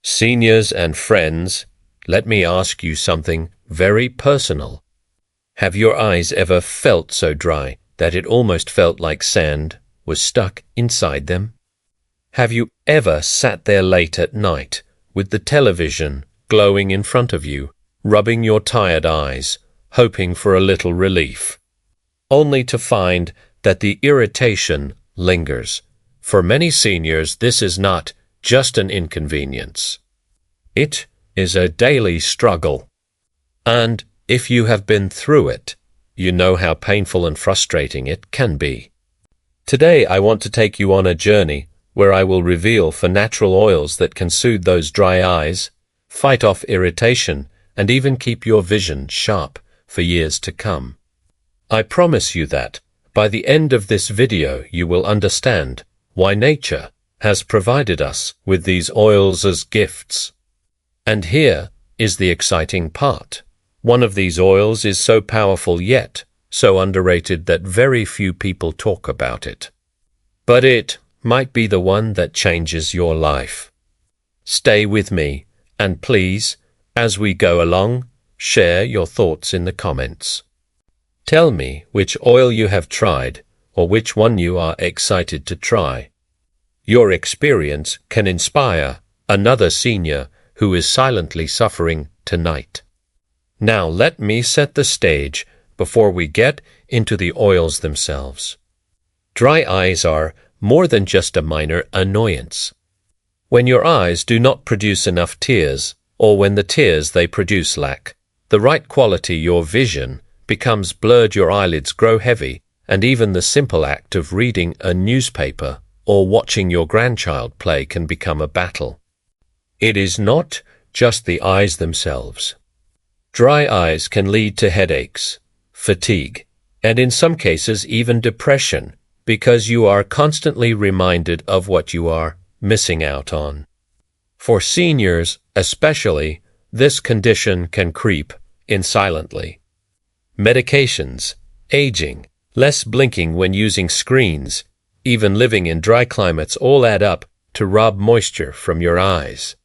Seniors and friends, let me ask you something very personal. Have your eyes ever felt so dry that it almost felt like sand was stuck inside them? Have you ever sat there late at night with the television glowing in front of you, rubbing your tired eyes, hoping for a little relief, only to find that the irritation lingers? For many seniors, this is not just an inconvenience. It is a daily struggle. And if you have been through it, you know how painful and frustrating it can be. Today I want to take you on a journey where I will reveal 4 natural oils that can soothe those dry eyes, fight off irritation, and even keep your vision sharp for years to come. I promise you that by the end of this video you will understand why nature has provided us with these oils as gifts. And here is the exciting part. One of these oils is so powerful yet so underrated that very few people talk about it. But it might be the one that changes your life. Stay with me, and please, as we go along, share your thoughts in the comments. Tell me which oil you have tried or which one you are excited to try. Your experience can inspire another senior who is silently suffering tonight. Now let me set the stage before we get into the oils themselves. Dry eyes are more than just a minor annoyance. When your eyes do not produce enough tears, or when the tears they produce lack the right quality, your vision becomes blurred, your eyelids grow heavy, and even the simple act of reading a newspaper or watching your grandchild play can become a battle. It is not just the eyes themselves. Dry eyes can lead to headaches, fatigue, and in some cases even depression, because you are constantly reminded of what you are missing out on. For seniors especially, this condition can creep in silently. Medications, aging, less blinking when using screens, even living in dry climates all add up to rob moisture from your eyes.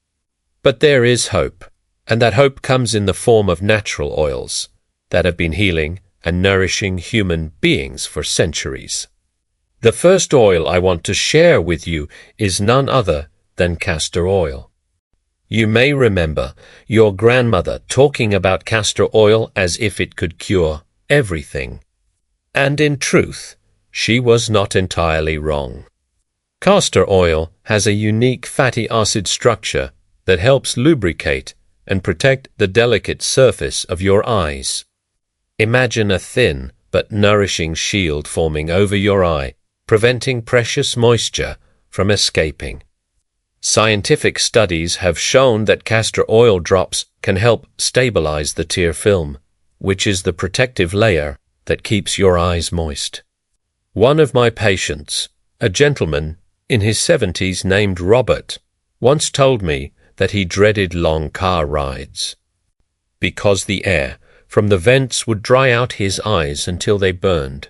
But there is hope, and that hope comes in the form of natural oils that have been healing and nourishing human beings for centuries. The first oil I want to share with you is none other than castor oil. You may remember your grandmother talking about castor oil as if it could cure everything. And in truth, she was not entirely wrong. Castor oil has a unique fatty acid structure that helps lubricate and protect the delicate surface of your eyes. Imagine a thin but nourishing shield forming over your eye, preventing precious moisture from escaping. Scientific studies have shown that castor oil drops can help stabilize the tear film, which is the protective layer that keeps your eyes moist. One of my patients, a gentleman in his 70s named Robert, once told me that he dreaded long car rides because the air from the vents would dry out his eyes until they burned.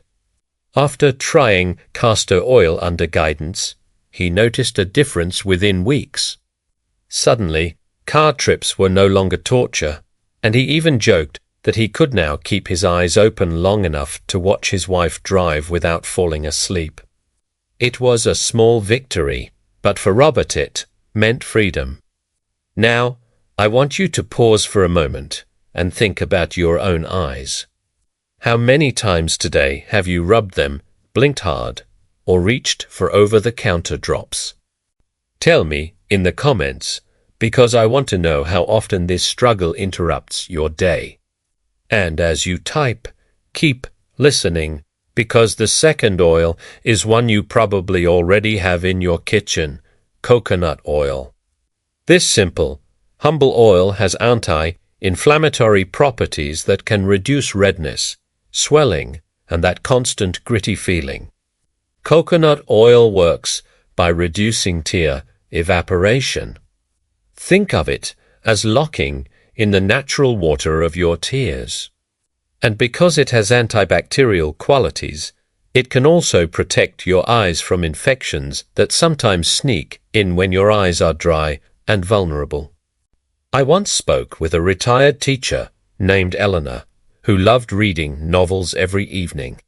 After trying castor oil under guidance, he noticed a difference within weeks. Suddenly, car trips were no longer torture, and he even joked that he could now keep his eyes open long enough to watch his wife drive without falling asleep. It was a small victory, but for Robert it meant freedom. Now, I want you to pause for a moment and think about your own eyes. How many times today have you rubbed them, blinked hard, or reached for over-the-counter drops? Tell me in the comments, because I want to know how often this struggle interrupts your day. And as you type, keep listening, because the second oil is one you probably already have in your kitchen: coconut oil. This simple, humble oil has anti-inflammatory properties that can reduce redness, swelling, and that constant gritty feeling. Coconut oil works by reducing tear evaporation. Think of it as locking in the natural water of your tears. And because it has antibacterial qualities, it can also protect your eyes from infections that sometimes sneak in when your eyes are dry and vulnerable. I once spoke with a retired teacher named Eleanor, who loved reading novels every evening.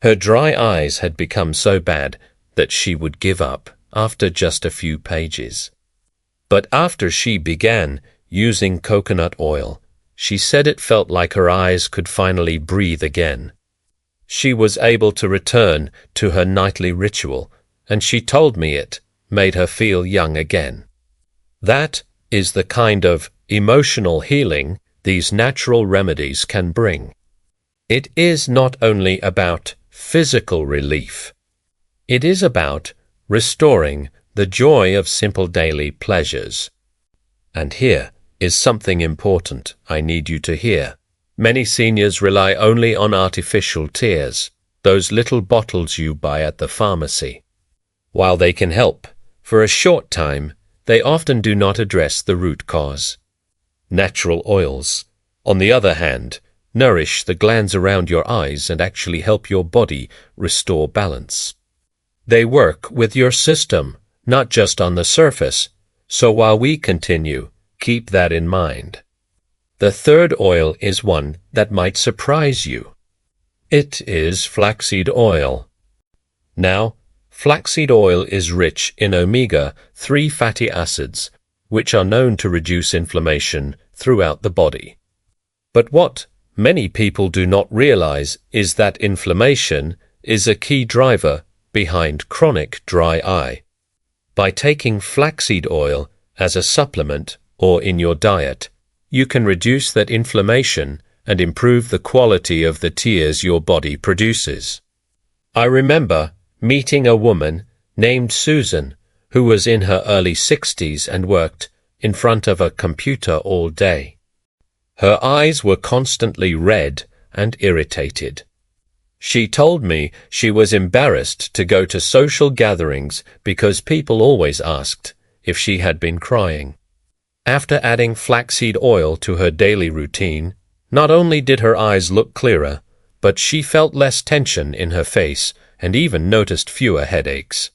Her dry eyes had become so bad that she would give up after just a few pages. But after she began using coconut oil, she said it felt like her eyes could finally breathe again. She was able to return to her nightly ritual, and she told me it made her feel young again. That is the kind of emotional healing these natural remedies can bring. It is not only about physical relief. It is about restoring the joy of simple daily pleasures. And here is something important I need you to hear. Many seniors rely only on artificial tears, those little bottles you buy at the pharmacy. While they can help, for a short time, they often do not address the root cause. Natural oils, on the other hand, nourish the glands around your eyes and actually help your body restore balance. They work with your system, not just on the surface, so while we continue, keep that in mind. The third oil is one that might surprise you. It is flaxseed oil. Now, flaxseed oil is rich in omega-3 fatty acids, which are known to reduce inflammation throughout the body. But what many people do not realize is that inflammation is a key driver behind chronic dry eye. By taking flaxseed oil as a supplement or in your diet, you can reduce that inflammation and improve the quality of the tears your body produces. I remember meeting a woman named Susan who was in her early 60s and worked in front of a computer all day. Her eyes were constantly red and irritated. She told me she was embarrassed to go to social gatherings because people always asked if she had been crying. After adding flaxseed oil to her daily routine, not only did her eyes look clearer, but she felt less tension in her face and even noticed fewer headaches.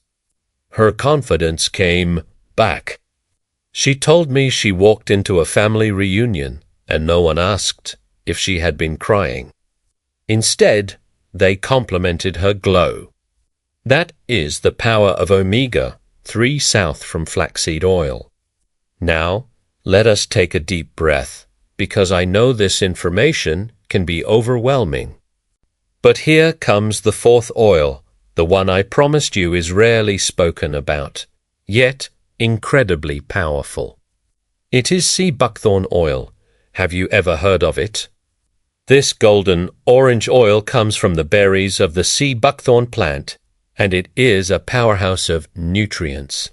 Her confidence came back. She told me she walked into a family reunion and no one asked if she had been crying. Instead, they complimented her glow. That is the power of omega-3 south from flaxseed oil. Now, let us take a deep breath, because I know this information can be overwhelming. But here comes the fourth oil, the one I promised you is rarely spoken about, yet incredibly powerful. It is sea buckthorn oil. Have you ever heard of it? This golden orange oil comes from the berries of the sea buckthorn plant, and it is a powerhouse of nutrients.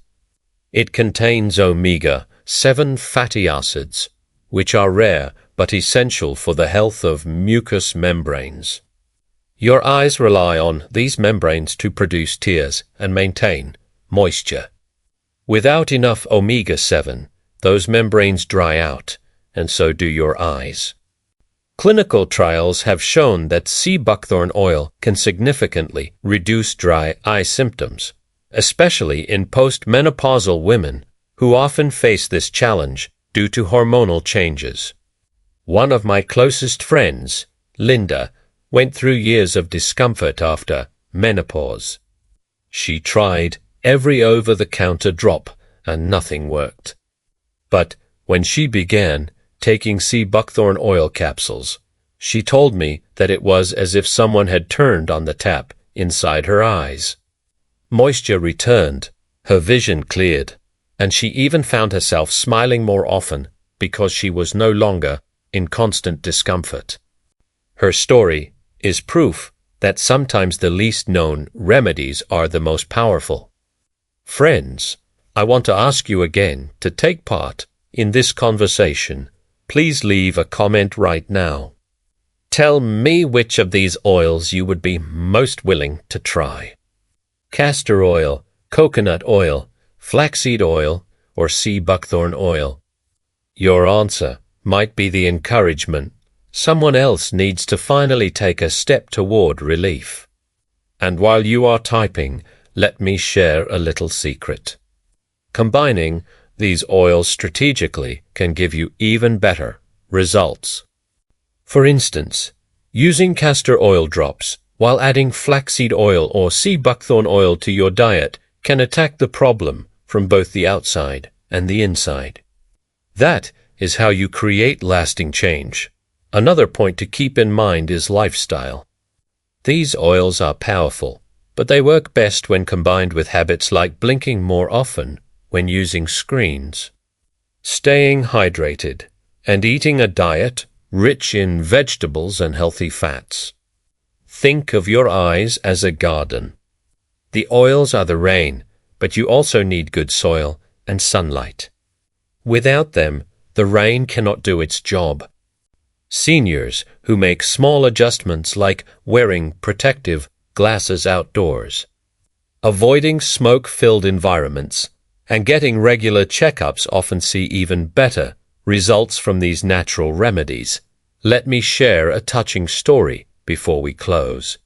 It contains omega-7 fatty acids, which are rare but essential for the health of mucous membranes. Your eyes rely on these membranes to produce tears and maintain moisture. Without enough omega-7, those membranes dry out, and so do your eyes. Clinical trials have shown that sea buckthorn oil can significantly reduce dry eye symptoms, especially in postmenopausal women who often face this challenge due to hormonal changes. One of my closest friends, Linda, went through years of discomfort after menopause. She tried every over-the-counter drop and nothing worked. But when she began taking sea buckthorn oil capsules, she told me that it was as if someone had turned on the tap inside her eyes. Moisture returned, her vision cleared, and she even found herself smiling more often because she was no longer in constant discomfort. Her story is proof that sometimes the least known remedies are the most powerful. Friends, I want to ask you again to take part in this conversation. Please leave a comment right now. Tell me which of these oils you would be most willing to try. Castor oil, coconut oil, flaxseed oil, or sea buckthorn oil. Your answer might be the encouragement someone else needs to finally take a step toward relief. And while you are typing, let me share a little secret. Combining These oils strategically can give you even better results. For instance, using castor oil drops while adding flaxseed oil or sea buckthorn oil to your diet can attack the problem from both the outside and the inside. That is how you create lasting change. Another point to keep in mind is lifestyle. These oils are powerful, but they work best when combined with habits like blinking more often when using screens, staying hydrated, and eating a diet rich in vegetables and healthy fats. Think of your eyes as a garden. The oils are the rain, but you also need good soil and sunlight. Without them, the rain cannot do its job. Seniors who make small adjustments like wearing protective glasses outdoors, avoiding smoke-filled environments, and getting regular checkups often see even better results from these natural remedies. Let me share a touching story before we close.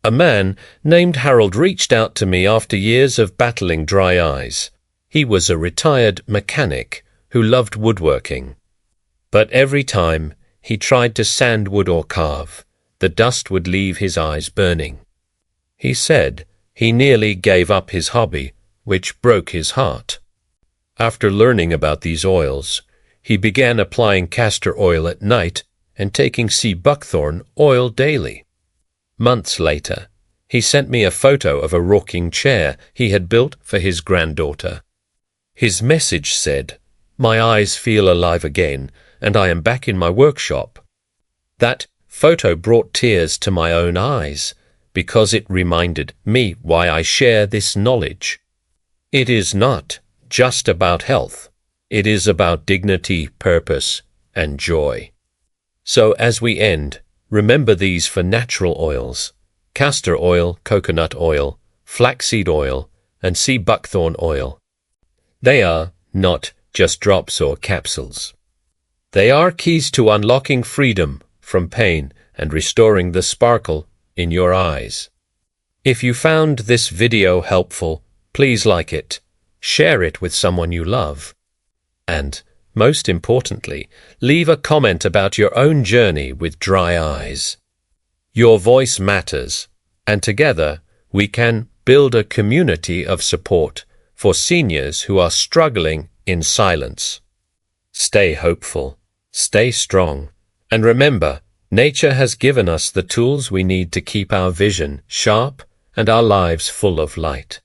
A man named Harold reached out to me after years of battling dry eyes. He was a retired mechanic who loved woodworking. But every time he tried to sand wood or carve, the dust would leave his eyes burning. He said he nearly gave up his hobby, which broke his heart. After learning about these oils, he began applying castor oil at night and taking sea buckthorn oil daily. Months later, he sent me a photo of a rocking chair he had built for his granddaughter. His message said, "My eyes feel alive again, and I am back in my workshop." That photo brought tears to my own eyes because it reminded me why I share this knowledge. It is not just about health. It is about dignity, purpose, and joy. So as we end, remember these for natural oils: castor oil, coconut oil, flaxseed oil, and sea buckthorn oil. They are not just drops or capsules. They are keys to unlocking freedom from pain and restoring the sparkle in your eyes. If you found this video helpful, please like it, share it with someone you love, and, most importantly, leave a comment about your own journey with dry eyes. Your voice matters, and together we can build a community of support for seniors who are struggling in silence. Stay hopeful, stay strong, and remember, nature has given us the tools we need to keep our vision sharp and our lives full of light.